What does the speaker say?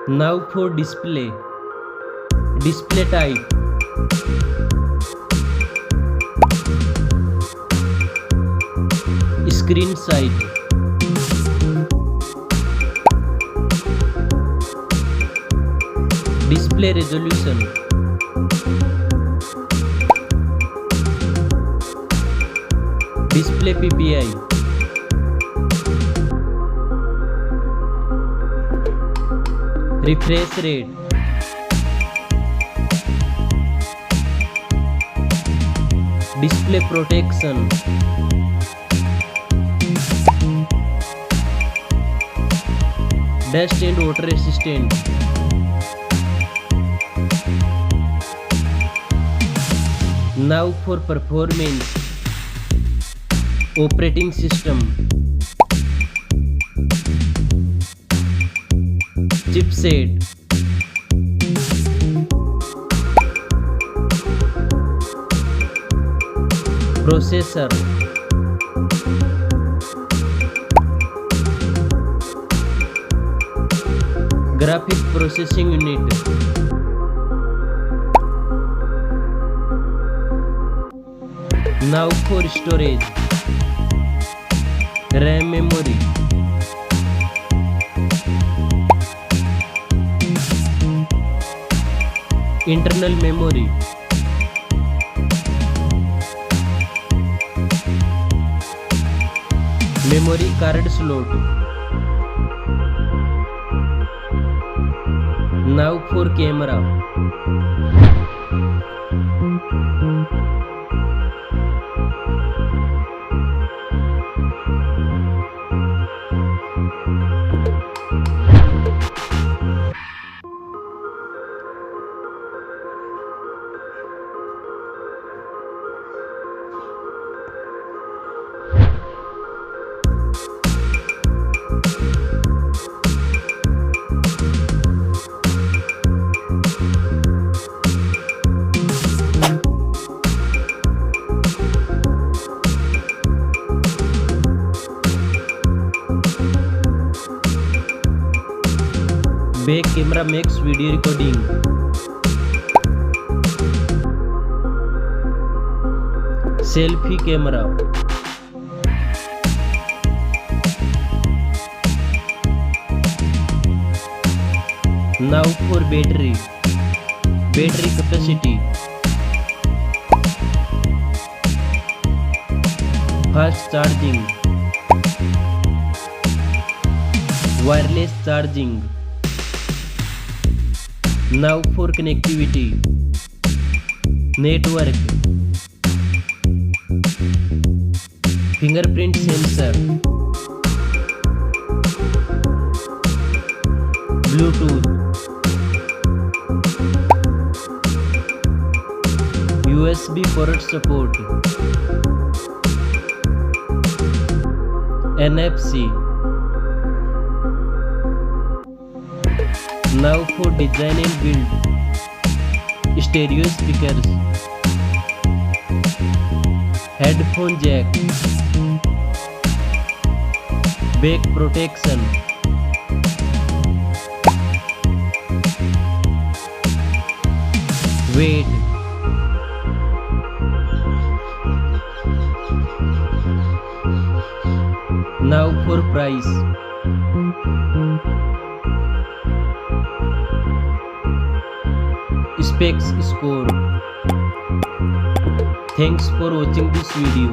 Now for display type, screen size, display resolution, display PPI, refresh rate, display protection, dust and water resistant, now for performance, operating system, chipset, processor, graphic processing unit, now for storage, RAM memory, internal memory, memory card slot. Now for camera, back camera makes video recording, selfie camera, now for battery capacity, fast charging, wireless charging, now for connectivity, network, fingerprint sensor, Bluetooth, USB port support, NFC. Now for design and build, stereo speakers, headphone jack, back protection, weight, now for price, specs score. Thanks for watching this video.